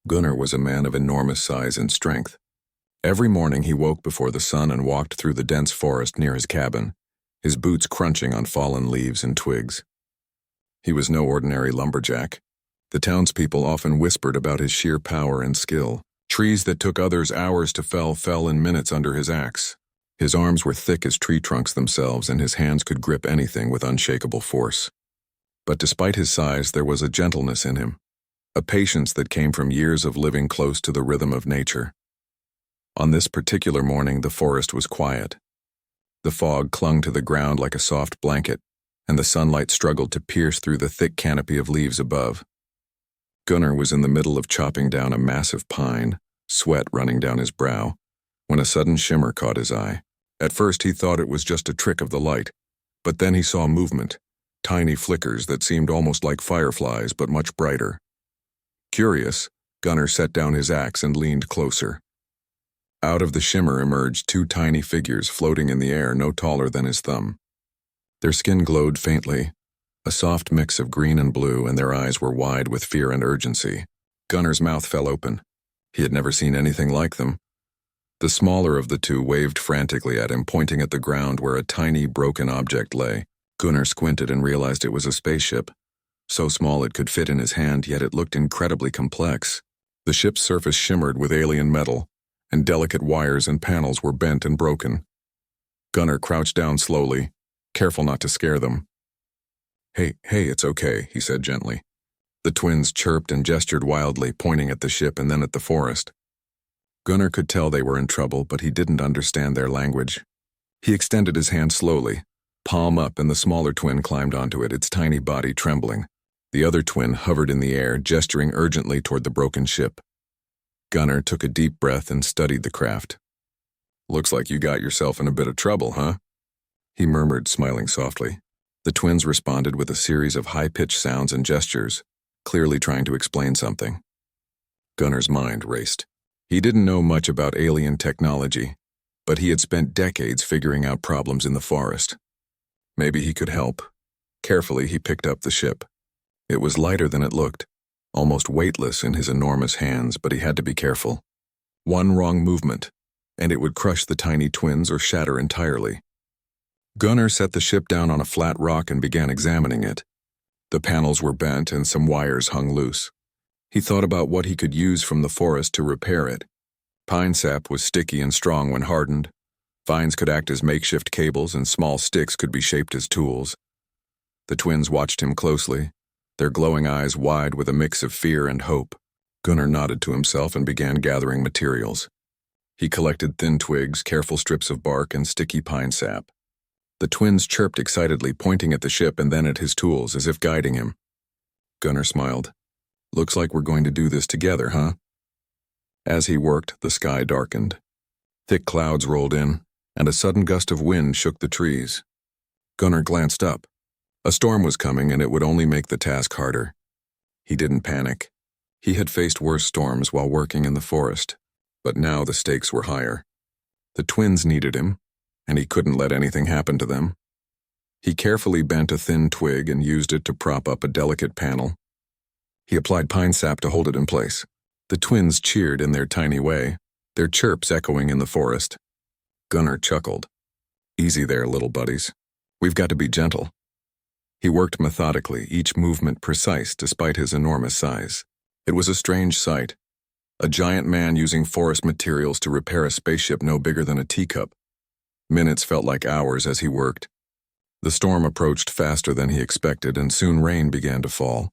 Gunnar was a man of enormous size and strength. Every morning he woke before the sun and walked through the dense forest near his cabin, his boots crunching on fallen leaves and twigs. He was no ordinary lumberjack. The townspeople often whispered about his sheer power and skill. Trees that took others hours to fell in minutes under his axe. His arms were thick as tree trunks themselves, and his hands could grip anything with unshakable force. But despite his size, there was a gentleness in him, a patience that came from years of living close to the rhythm of nature. On this particular morning, the forest was quiet. The fog clung to the ground like a soft blanket, and the sunlight struggled to pierce through the thick canopy of leaves above. Gunnar was in the middle of chopping down a massive pine, sweat running down his brow, when a sudden shimmer caught his eye. At first he thought it was just a trick of the light, but then he saw movement, tiny flickers that seemed almost like fireflies but much brighter. Curious, Gunnar set down his axe and leaned closer. Out of the shimmer emerged two tiny figures floating in the air no taller than his thumb. Their skin glowed faintly, a soft mix of green and blue, and their eyes were wide with fear and urgency. Gunnar's mouth fell open. He had never seen anything like them. The smaller of the two waved frantically at him, pointing at the ground where a tiny, broken object lay. Gunnar squinted and realized it was a spaceship. So small it could fit in his hand, yet it looked incredibly complex. The ship's surface shimmered with alien metal, and delicate wires and panels were bent and broken. Gunnar crouched down slowly, careful not to scare them. Hey, it's okay," he said gently. The twins chirped and gestured wildly, pointing at the ship and then at the forest. Gunnar could tell they were in trouble, but he didn't understand their language. He extended his hand slowly, palm up, and the smaller twin climbed onto it, its tiny body trembling. The other twin hovered in the air, gesturing urgently toward the broken ship. Gunnar took a deep breath and studied the craft. "Looks like you got yourself in a bit of trouble, huh?" he murmured, smiling softly. The twins responded with a series of high-pitched sounds and gestures, clearly trying to explain something. Gunnar's mind raced. He didn't know much about alien technology, but he had spent decades figuring out problems in the forest. Maybe he could help. Carefully, he picked up the ship. It was lighter than it looked, almost weightless in his enormous hands, but he had to be careful. One wrong movement, and it would crush the tiny twins or shatter entirely. Gunnar set the ship down on a flat rock and began examining it. The panels were bent and some wires hung loose. He thought about what he could use from the forest to repair it. Pine sap was sticky and strong when hardened. Vines could act as makeshift cables, and small sticks could be shaped as tools. The twins watched him closely, their glowing eyes wide with a mix of fear and hope. Gunnar nodded to himself and began gathering materials. He collected thin twigs, careful strips of bark, and sticky pine sap. The twins chirped excitedly, pointing at the ship and then at his tools, as if guiding him. Gunnar smiled. "Looks like we're going to do this together, huh?" As he worked, the sky darkened. Thick clouds rolled in, and a sudden gust of wind shook the trees. Gunnar glanced up. A storm was coming, and it would only make the task harder. He didn't panic. He had faced worse storms while working in the forest, but now the stakes were higher. The twins needed him, and he couldn't let anything happen to them. He carefully bent a thin twig and used it to prop up a delicate panel. He applied pine sap to hold it in place. The twins cheered in their tiny way, their chirps echoing in the forest. Gunnar chuckled. "Easy there, little buddies. We've got to be gentle." He worked methodically, each movement precise despite his enormous size. It was a strange sight. A giant man using forest materials to repair a spaceship no bigger than a teacup. Minutes felt like hours as he worked. The storm approached faster than he expected, and soon rain began to fall.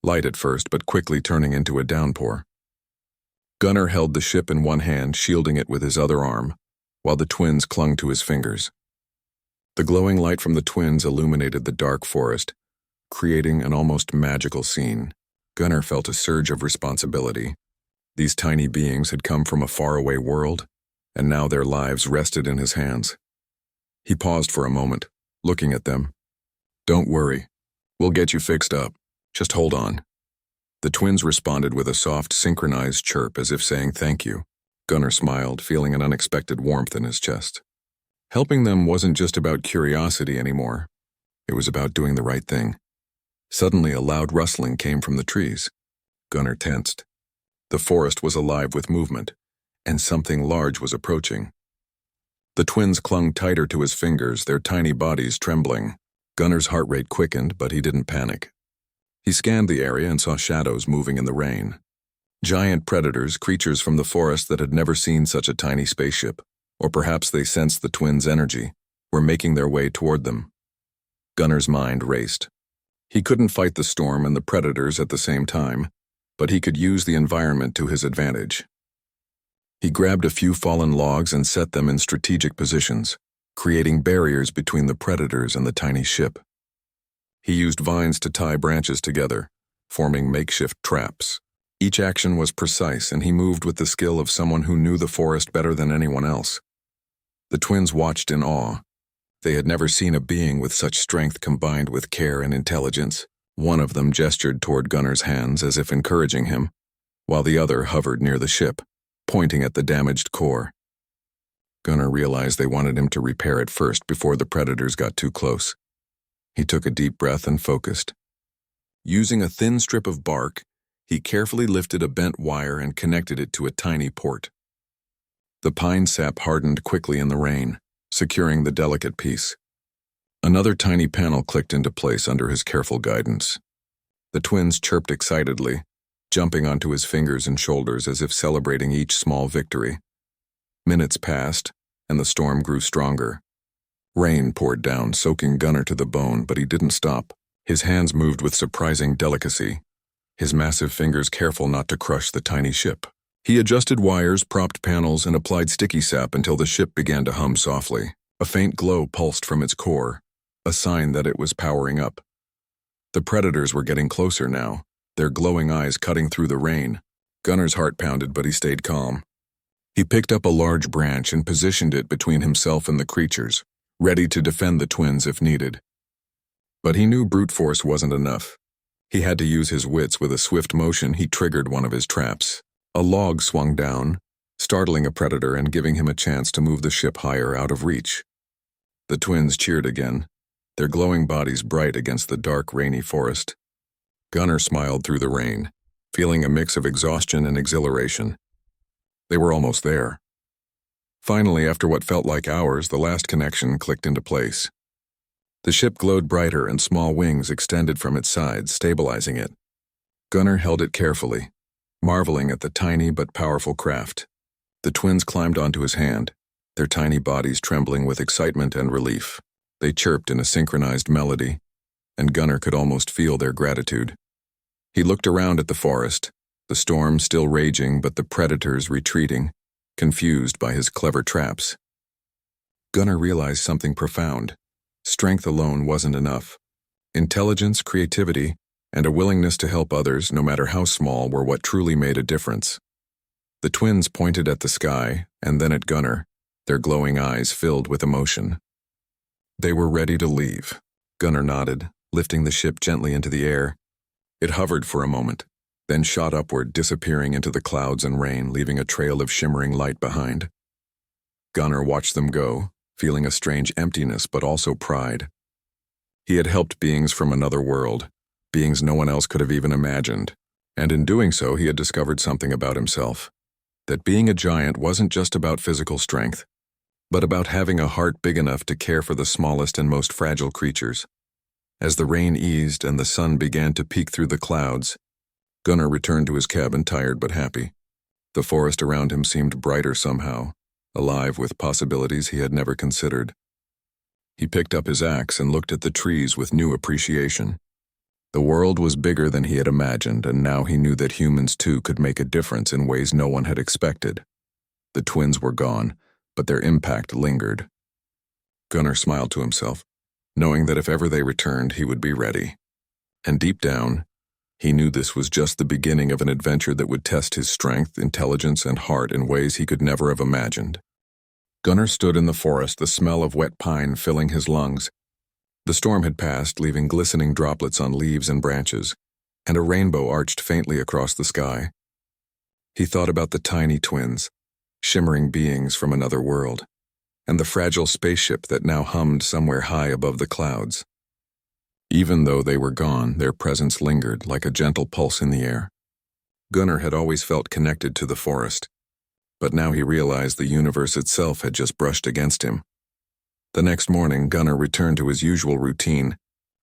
Light at first, but quickly turning into a downpour. Gunnar held the ship in one hand, shielding it with his other arm, while the twins clung to his fingers. The glowing light from the twins illuminated the dark forest, creating an almost magical scene. Gunnar felt a surge of responsibility. These tiny beings had come from a faraway world, and now their lives rested in his hands. He paused for a moment, looking at them. "Don't worry. We'll get you fixed up. Just hold on." The twins responded with a soft, synchronized chirp, as if saying thank you. Gunnar smiled, feeling an unexpected warmth in his chest. Helping them wasn't just about curiosity anymore. It was about doing the right thing. Suddenly, a loud rustling came from the trees. Gunnar tensed. The forest was alive with movement, and something large was approaching. The twins clung tighter to his fingers, their tiny bodies trembling. Gunner's heart rate quickened, but he didn't panic. He scanned the area and saw shadows moving in the rain. Giant predators, creatures from the forest that had never seen such a tiny spaceship, or perhaps they sensed the twins' energy, were making their way toward them. Gunner's mind raced. He couldn't fight the storm and the predators at the same time, but he could use the environment to his advantage. He grabbed a few fallen logs and set them in strategic positions, creating barriers between the predators and the tiny ship. He used vines to tie branches together, forming makeshift traps. Each action was precise, and he moved with the skill of someone who knew the forest better than anyone else. The twins watched in awe. They had never seen a being with such strength combined with care and intelligence. One of them gestured toward Gunner's hands as if encouraging him, while the other hovered near the ship, pointing at the damaged core. Gunner realized they wanted him to repair it first before the predators got too close. He took a deep breath and focused. Using a thin strip of bark, he carefully lifted a bent wire and connected it to a tiny port. The pine sap hardened quickly in the rain, securing the delicate piece. Another tiny panel clicked into place under his careful guidance. The twins chirped excitedly, jumping onto his fingers and shoulders as if celebrating each small victory. Minutes passed, and the storm grew stronger. Rain poured down, soaking Gunner to the bone, but he didn't stop. His hands moved with surprising delicacy, his massive fingers careful not to crush the tiny ship. He adjusted wires, propped panels, and applied sticky sap until the ship began to hum softly. A faint glow pulsed from its core, a sign that it was powering up. The predators were getting closer now, their glowing eyes cutting through the rain. Gunner's heart pounded, but he stayed calm. He picked up a large branch and positioned it between himself and the creatures, ready to defend the twins if needed. But he knew brute force wasn't enough. He had to use his wits. With a swift motion, he triggered one of his traps. A log swung down, startling a predator and giving him a chance to move the ship higher out of reach. The twins cheered again, their glowing bodies bright against the dark, rainy forest. Gunner smiled through the rain, feeling a mix of exhaustion and exhilaration. They were almost there. Finally, after what felt like hours, the last connection clicked into place. The ship glowed brighter and small wings extended from its sides, stabilizing it. Gunner held it carefully, marveling at the tiny but powerful craft. The twins climbed onto his hand, their tiny bodies trembling with excitement and relief. They chirped in a synchronized melody, and Gunner could almost feel their gratitude. He looked around at the forest, the storm still raging but the predators retreating, confused by his clever traps. Gunner realized something profound. Strength alone wasn't enough. Intelligence, creativity, and a willingness to help others, no matter how small, were what truly made a difference. The twins pointed at the sky, and then at Gunner, their glowing eyes filled with emotion. They were ready to leave. Gunner nodded, lifting the ship gently into the air. It hovered for a moment, then shot upward, disappearing into the clouds and rain, leaving a trail of shimmering light behind. Gunner watched them go, feeling a strange emptiness but also pride. He had helped beings from another world, beings no one else could have even imagined, and in doing so he had discovered something about himself. That being a giant wasn't just about physical strength, but about having a heart big enough to care for the smallest and most fragile creatures. As the rain eased and the sun began to peek through the clouds, Gunner returned to his cabin tired but happy. The forest around him seemed brighter somehow, alive with possibilities he had never considered. He picked up his axe and looked at the trees with new appreciation. The world was bigger than he had imagined, and now he knew that humans too could make a difference in ways no one had expected. The twins were gone, but their impact lingered. Gunner smiled to himself, knowing that if ever they returned, he would be ready. And deep down, he knew this was just the beginning of an adventure that would test his strength, intelligence, and heart in ways he could never have imagined. Gunner stood in the forest, the smell of wet pine filling his lungs. The storm had passed, leaving glistening droplets on leaves and branches, and a rainbow arched faintly across the sky. He thought about the tiny twins, shimmering beings from another world, and the fragile spaceship that now hummed somewhere high above the clouds. Even though they were gone, their presence lingered like a gentle pulse in the air. Gunnar had always felt connected to the forest, but now he realized the universe itself had just brushed against him. The next morning, Gunnar returned to his usual routine,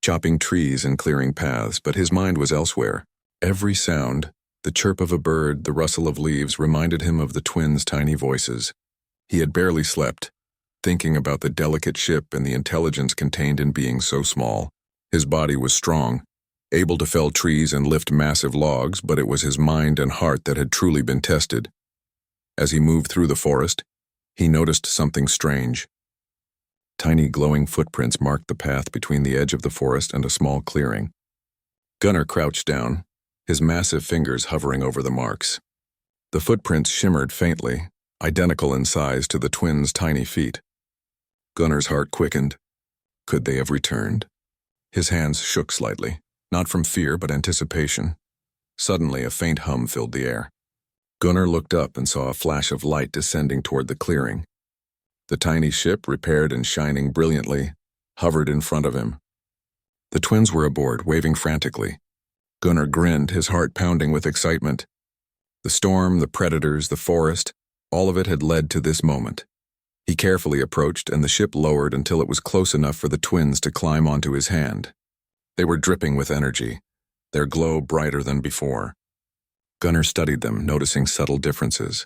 chopping trees and clearing paths, but his mind was elsewhere. Every sound, the chirp of a bird, the rustle of leaves, reminded him of the twins' tiny voices. He had barely slept, thinking about the delicate ship and the intelligence contained in being so small. His body was strong, able to fell trees and lift massive logs, but it was his mind and heart that had truly been tested. As he moved through the forest, he noticed something strange. Tiny glowing footprints marked the path between the edge of the forest and a small clearing. Gunnar crouched down, his massive fingers hovering over the marks. The footprints shimmered faintly, identical in size to the twins' tiny feet. Gunnar's heart quickened. Could they have returned? His hands shook slightly, not from fear but anticipation. Suddenly, a faint hum filled the air. Gunnar looked up and saw a flash of light descending toward the clearing. The tiny ship, repaired and shining brilliantly, hovered in front of him. The twins were aboard, waving frantically. Gunnar grinned, his heart pounding with excitement. The storm, the predators, the forest, all of it had led to this moment. He carefully approached, and the ship lowered until it was close enough for the twins to climb onto his hand. They were dripping with energy, their glow brighter than before. Gunnar studied them, noticing subtle differences.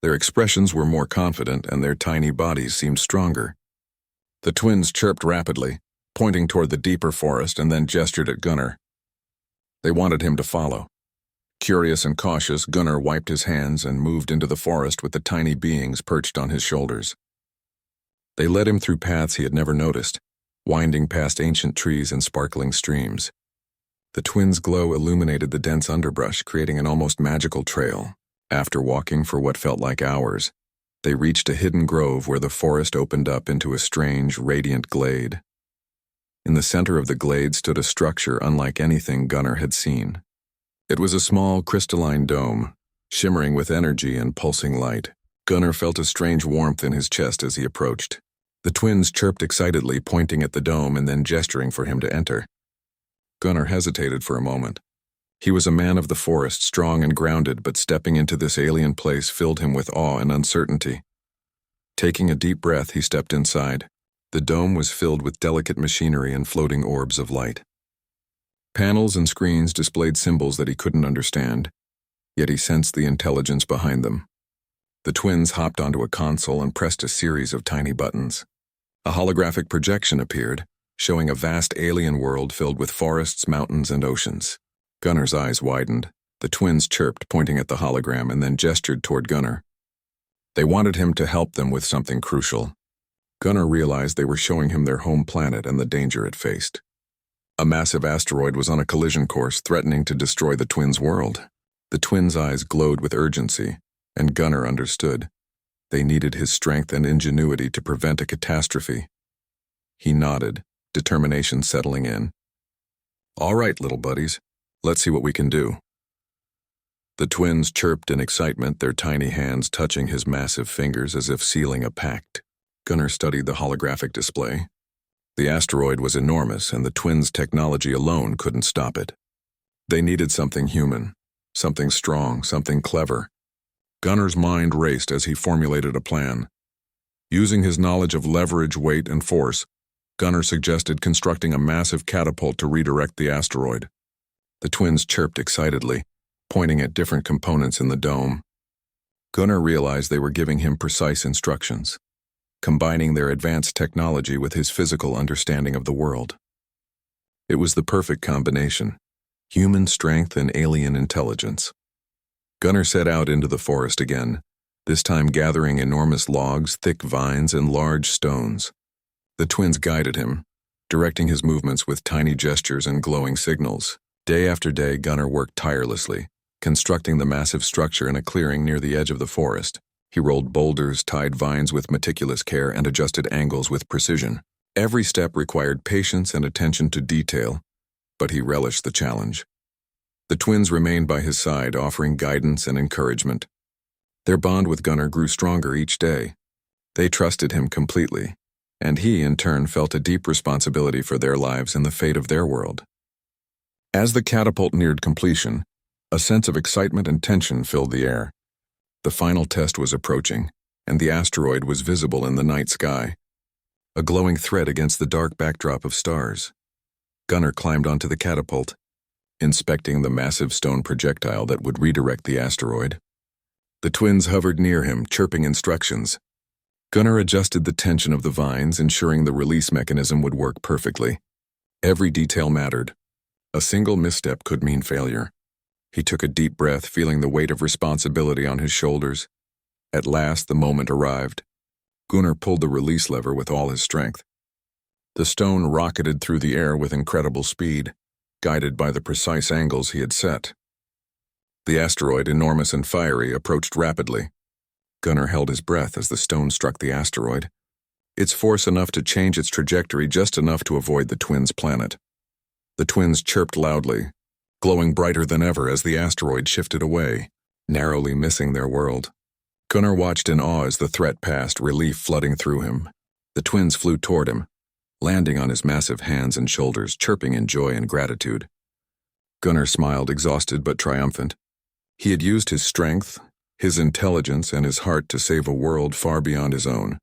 Their expressions were more confident, and their tiny bodies seemed stronger. The twins chirped rapidly, pointing toward the deeper forest, and then gestured at Gunnar. They wanted him to follow. Curious and cautious, Gunnar wiped his hands and moved into the forest with the tiny beings perched on his shoulders. They led him through paths he had never noticed, winding past ancient trees and sparkling streams. The twins' glow illuminated the dense underbrush, creating an almost magical trail. After walking for what felt like hours, they reached a hidden grove where the forest opened up into a strange, radiant glade. In the center of the glade stood a structure unlike anything Gunnar had seen. It was a small, crystalline dome, shimmering with energy and pulsing light. Gunnar felt a strange warmth in his chest as he approached. The twins chirped excitedly, pointing at the dome and then gesturing for him to enter. Gunnar hesitated for a moment. He was a man of the forest, strong and grounded, but stepping into this alien place filled him with awe and uncertainty. Taking a deep breath, he stepped inside. The dome was filled with delicate machinery and floating orbs of light. Panels and screens displayed symbols that he couldn't understand, yet he sensed the intelligence behind them. The twins hopped onto a console and pressed a series of tiny buttons. A holographic projection appeared, showing a vast alien world filled with forests, mountains, and oceans. Gunnar's eyes widened. The twins chirped, pointing at the hologram, and then gestured toward Gunnar. They wanted him to help them with something crucial. Gunnar realized they were showing him their home planet and the danger it faced. A massive asteroid was on a collision course, threatening to destroy the twins' world. The twins' eyes glowed with urgency, and Gunnar understood. They needed his strength and ingenuity to prevent a catastrophe. He nodded, determination settling in. "All right, little buddies, let's see what we can do." The twins chirped in excitement, their tiny hands touching his massive fingers as if sealing a pact. Gunnar studied the holographic display. The asteroid was enormous, and the twins' technology alone couldn't stop it. They needed something human, something strong, something clever. Gunnar's mind raced as he formulated a plan. Using his knowledge of leverage, weight, and force, Gunnar suggested constructing a massive catapult to redirect the asteroid. The twins chirped excitedly, pointing at different components in the dome. Gunnar realized they were giving him precise instructions, combining their advanced technology with his physical understanding of the world. It was the perfect combination: human strength and alien intelligence. Gunnar set out into the forest again, this time gathering enormous logs, thick vines, and large stones. The twins guided him, directing his movements with tiny gestures and glowing signals. Day after day, Gunnar worked tirelessly, constructing the massive structure in a clearing near the edge of the forest. He rolled boulders, tied vines with meticulous care, and adjusted angles with precision. Every step required patience and attention to detail, but he relished the challenge. The twins remained by his side, offering guidance and encouragement. Their bond with Gunnar grew stronger each day. They trusted him completely, and he, in turn, felt a deep responsibility for their lives and the fate of their world. As the catapult neared completion, A sense of excitement and tension filled the air. The final test was approaching, and the asteroid was visible in the night sky, a glowing thread against the dark backdrop of stars. Gunnar climbed onto the catapult, inspecting the massive stone projectile that would redirect the asteroid. The twins hovered near him, chirping instructions. Gunnar adjusted the tension of the vines, ensuring the release mechanism would work perfectly. Every detail mattered. A single misstep could mean failure. He took a deep breath, feeling the weight of responsibility on his shoulders. At last, the moment arrived. Gunnar pulled the release lever with all his strength. The stone rocketed through the air with incredible speed, guided by the precise angles he had set. The asteroid, enormous and fiery, approached rapidly. Gunnar held his breath as the stone struck the asteroid, its force enough to change its trajectory just enough to avoid the twins' planet. The twins chirped loudly, glowing brighter than ever as the asteroid shifted away, narrowly missing their world. Gunnar watched in awe as the threat passed, relief flooding through him. The twins flew toward him, landing on his massive hands and shoulders, chirping in joy and gratitude. Gunnar smiled, exhausted but triumphant. He had used his strength, his intelligence, and his heart to save a world far beyond his own.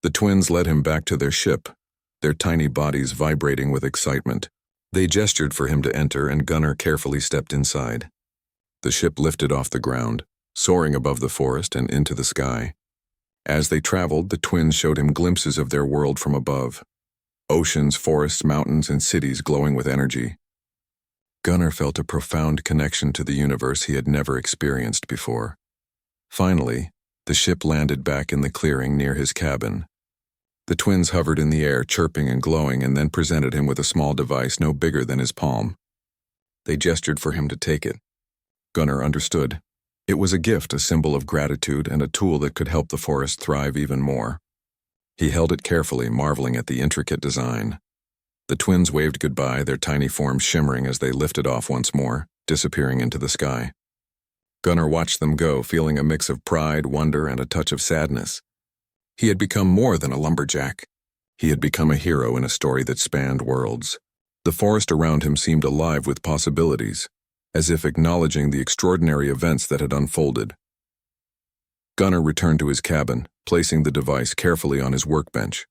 The twins led him back to their ship, their tiny bodies vibrating with excitement. They gestured for him to enter, and Gunnar carefully stepped inside. The ship lifted off the ground, soaring above the forest and into the sky. As they traveled, the twins showed him glimpses of their world from above. Oceans, forests, mountains, and cities glowing with energy. Gunnar felt a profound connection to the universe he had never experienced before. Finally, the ship landed back in the clearing near his cabin. The twins hovered in the air, chirping and glowing, and then presented him with a small device no bigger than his palm. They gestured for him to take it. Gunnar understood. It was a gift, a symbol of gratitude, and a tool that could help the forest thrive even more. He held it carefully, marveling at the intricate design. The twins waved goodbye, their tiny forms shimmering as they lifted off once more, disappearing into the sky. Gunnar watched them go, feeling a mix of pride, wonder, and a touch of sadness. He had become more than a lumberjack. He had become a hero in a story that spanned worlds. The forest around him seemed alive with possibilities, as if acknowledging the extraordinary events that had unfolded. Gunnar returned to his cabin, placing the device carefully on his workbench.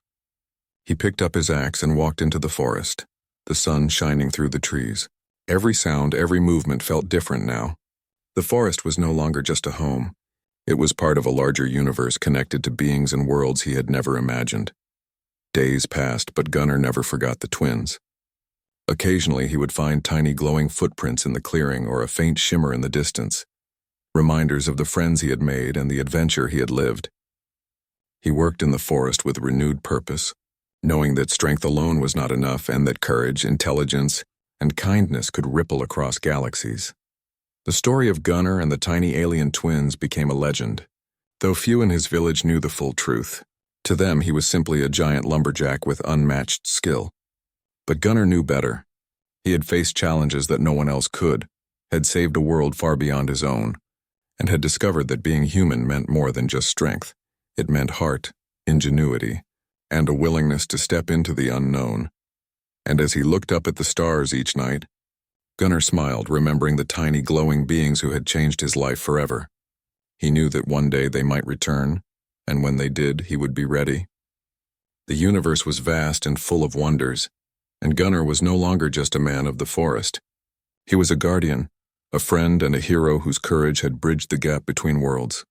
He picked up his axe and walked into the forest, the sun shining through the trees. Every sound, every movement felt different now. The forest was no longer just a home. It was part of a larger universe connected to beings and worlds he had never imagined. Days passed, but Gunnar never forgot the twins. Occasionally, he would find tiny glowing footprints in the clearing or a faint shimmer in the distance, reminders of the friends he had made and the adventure he had lived. He worked in the forest with renewed purpose, knowing that strength alone was not enough and that courage, intelligence, and kindness could ripple across galaxies. The story of Gunnar and the tiny alien twins became a legend, though few in his village knew the full truth. To them, he was simply a giant lumberjack with unmatched skill. But Gunnar knew better. He had faced challenges that no one else could, had saved a world far beyond his own, and had discovered that being human meant more than just strength. It meant heart, ingenuity, and a willingness to step into the unknown. And as he looked up at the stars each night, Gunnar smiled, remembering the tiny glowing beings who had changed his life forever. He knew that one day they might return, and when they did, he would be ready. The universe was vast and full of wonders, and Gunnar was no longer just a man of the forest. He was a guardian, a friend, and a hero whose courage had bridged the gap between worlds.